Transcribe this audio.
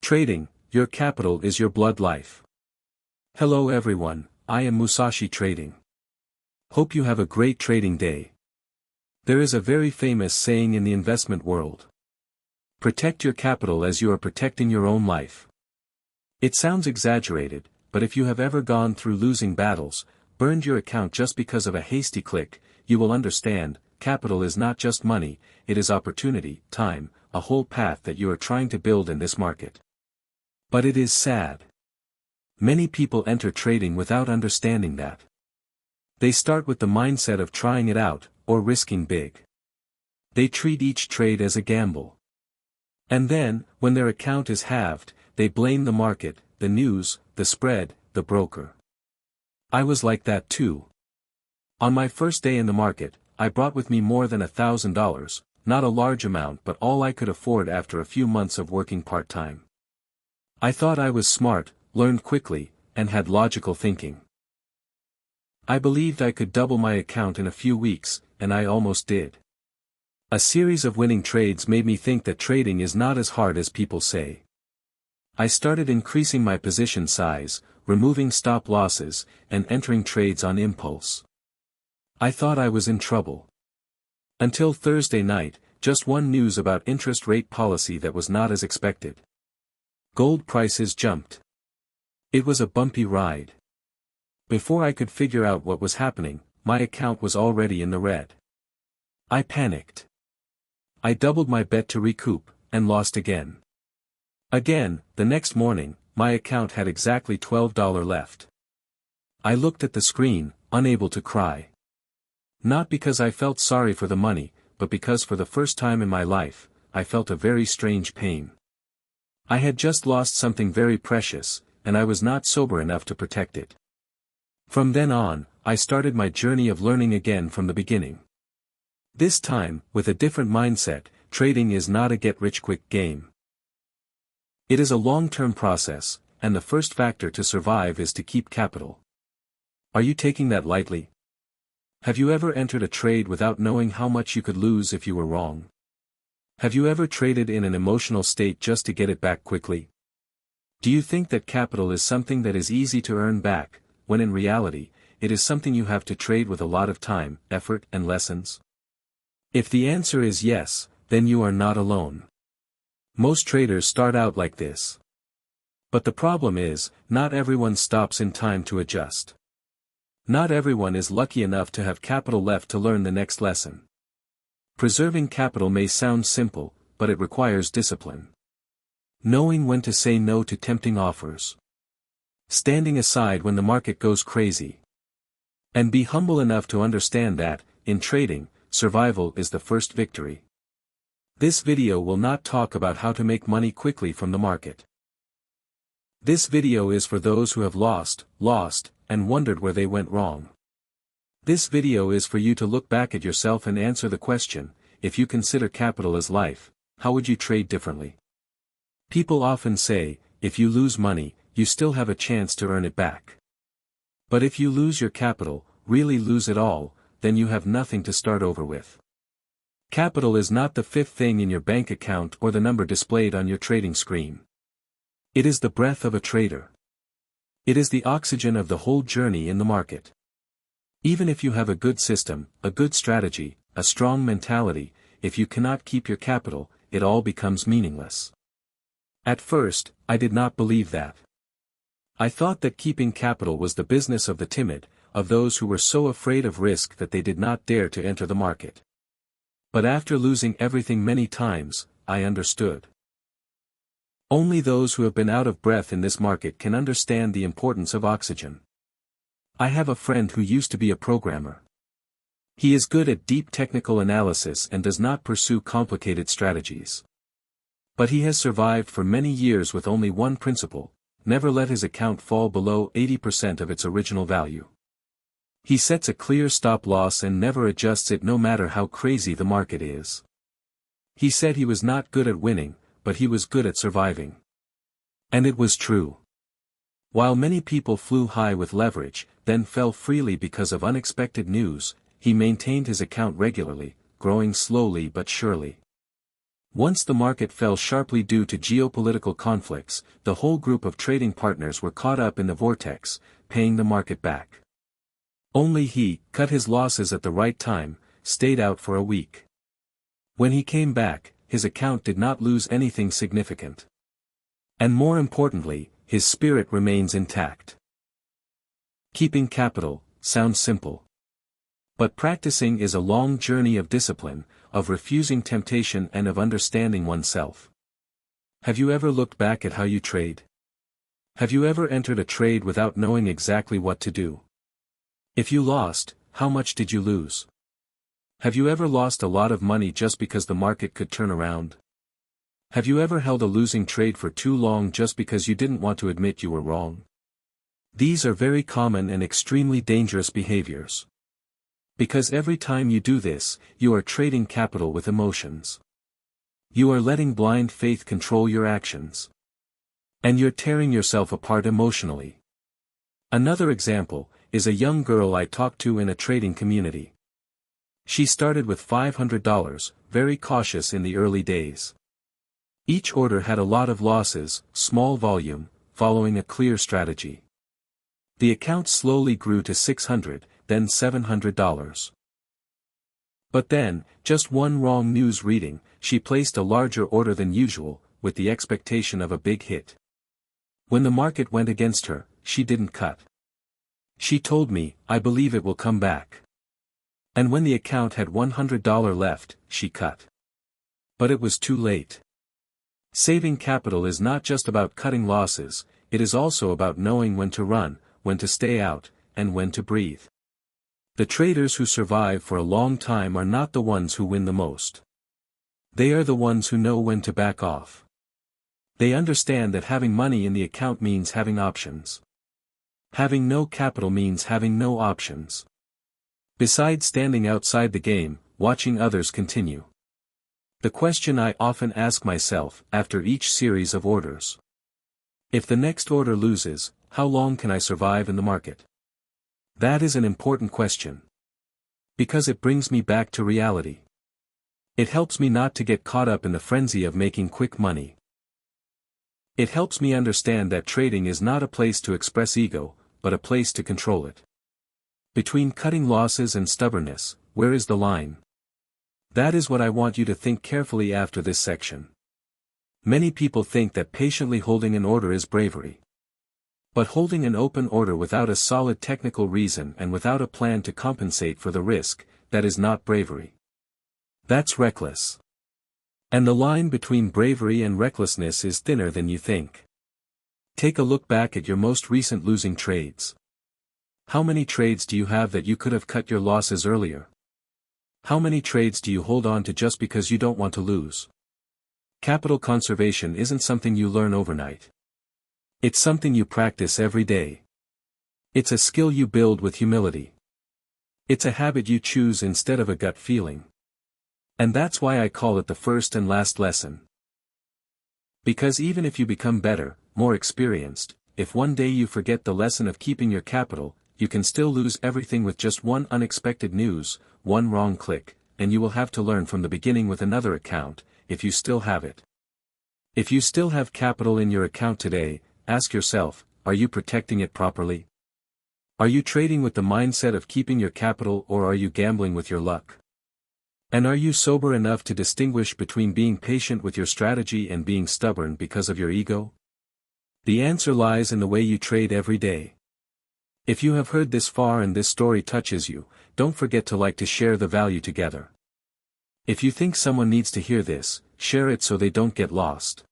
Trading, your capital is your blood life. Hello everyone, I am Musashi Trading. Hope you have a great trading day. There is a very famous saying in the investment world. Protect your capital as you are protecting your own life. It sounds exaggerated, but if you have ever gone through losing battles, burned your account just because of a hasty click, you will understand, capital is not just money, it is opportunity, time, a whole path that you are trying to build in this market. But it is sad. Many people enter trading without understanding that. They start with the mindset of trying it out, or risking big. They treat each trade as a gamble. And then, when their account is halved, they blame the market, the news, the spread, the broker. I was like that too. On my first day in the market, I brought with me more than $1,000, not a large amount but all I could afford after a few months of working part-time. I thought I was smart, learned quickly, and had logical thinking. I believed I could double my account in a few weeks, and I almost did. A series of winning trades made me think that trading is not as hard as people say. I started increasing my position size, removing stop losses, and entering trades on impulse. I thought I was in trouble. Until Thursday night, just one news about interest rate policy that was not as expected. Gold prices jumped. It was a bumpy ride. Before I could figure out what was happening, my account was already in the red. I panicked. I doubled my bet to recoup, and lost again. Again, the next morning, my account had exactly $12 left. I looked at the screen, unable to cry. Not because I felt sorry for the money, but because for the first time in my life, I felt a very strange pain. I had just lost something very precious, and I was not sober enough to protect it. From then on, I started my journey of learning again from the beginning. This time, with a different mindset, trading is not a get-rich-quick game. It is a long-term process, and the first factor to survive is to keep capital. Are you taking that lightly? Have you ever entered a trade without knowing how much you could lose if you were wrong? Have you ever traded in an emotional state just to get it back quickly? Do you think that capital is something that is easy to earn back, when in reality, it is something you have to trade with a lot of time, effort, and lessons? If the answer is yes, then you are not alone. Most traders start out like this. But the problem is, not everyone stops in time to adjust. Not everyone is lucky enough to have capital left to learn the next lesson. Preserving capital may sound simple, but it requires discipline. Knowing when to say no to tempting offers. Standing aside when the market goes crazy. And be humble enough to understand that, in trading, survival is the first victory. This video will not talk about how to make money quickly from the market. This video is for those who have lost, and wondered where they went wrong. This video is for you to look back at yourself and answer the question, if you consider capital as life, how would you trade differently? People often say, if you lose money, you still have a chance to earn it back. But if you lose your capital, really lose it all, then you have nothing to start over with. Capital is not the fifth thing in your bank account or the number displayed on your trading screen. It is the breath of a trader. It is the oxygen of the whole journey in the market. Even if you have a good system, a good strategy, a strong mentality, if you cannot keep your capital, it all becomes meaningless. At first, I did not believe that. I thought that keeping capital was the business of the timid, of those who were so afraid of risk that they did not dare to enter the market. But after losing everything many times, I understood. Only those who have been out of breath in this market can understand the importance of oxygen. I have a friend who used to be a programmer. He is good at deep technical analysis and does not pursue complicated strategies. But he has survived for many years with only one principle: never let his account fall below 80% of its original value. He sets a clear stop loss and never adjusts it no matter how crazy the market is. He said he was not good at winning, but he was good at surviving. And it was true. While many people flew high with leverage, then fell freely because of unexpected news, he maintained his account regularly, growing slowly but surely. Once the market fell sharply due to geopolitical conflicts, the whole group of trading partners were caught up in the vortex, paying the market back. Only he cut his losses at the right time, stayed out for a week. When he came back, his account did not lose anything significant. And more importantly, his spirit remains intact. Keeping capital sounds simple. But practicing is a long journey of discipline, of refusing temptation and of understanding oneself. Have you ever looked back at how you trade? Have you ever entered a trade without knowing exactly what to do? If you lost, how much did you lose? Have you ever lost a lot of money just because the market could turn around? Have you ever held a losing trade for too long just because you didn't want to admit you were wrong? These are very common and extremely dangerous behaviors. Because every time you do this, you are trading capital with emotions. You are letting blind faith control your actions. And you're tearing yourself apart emotionally. Another example is a young girl I talked to in a trading community. She started with $500, very cautious in the early days. Each order had a lot of losses, small volume, following a clear strategy. The account slowly grew to $600, then $700. But then, just one wrong news reading, she placed a larger order than usual, with the expectation of a big hit. When the market went against her, she didn't cut. She told me, "I believe it will come back." And when the account had $100 left, she cut. But it was too late. Saving capital is not just about cutting losses, it is also about knowing when to run, when to stay out, and when to breathe. The traders who survive for a long time are not the ones who win the most. They are the ones who know when to back off. They understand that having money in the account means having options. Having no capital means having no options. Besides standing outside the game, watching others continue. The question I often ask myself after each series of orders. If the next order loses, how long can I survive in the market? That is an important question. Because it brings me back to reality. It helps me not to get caught up in the frenzy of making quick money. It helps me understand that trading is not a place to express ego, but a place to control it. Between cutting losses and stubbornness, where is the line? That is what I want you to think carefully after this section. Many people think that patiently holding an order is bravery. But holding an open order without a solid technical reason and without a plan to compensate for the risk, that is not bravery. That's reckless. And the line between bravery and recklessness is thinner than you think. Take a look back at your most recent losing trades. How many trades do you have that you could have cut your losses earlier? How many trades do you hold on to just because you don't want to lose? Capital conservation isn't something you learn overnight. It's something you practice every day. It's a skill you build with humility. It's a habit you choose instead of a gut feeling. And that's why I call it the first and last lesson. Because even if you become better, more experienced, if one day you forget the lesson of keeping your capital, you can still lose everything with just one unexpected news, one wrong click, and you will have to learn from the beginning with another account, if you still have it. If you still have capital in your account today, ask yourself, are you protecting it properly? Are you trading with the mindset of keeping your capital or are you gambling with your luck? And are you sober enough to distinguish between being patient with your strategy and being stubborn because of your ego? The answer lies in the way you trade every day. If you have heard this far and this story touches you, don't forget to share the value together. If you think someone needs to hear this, share it so they don't get lost.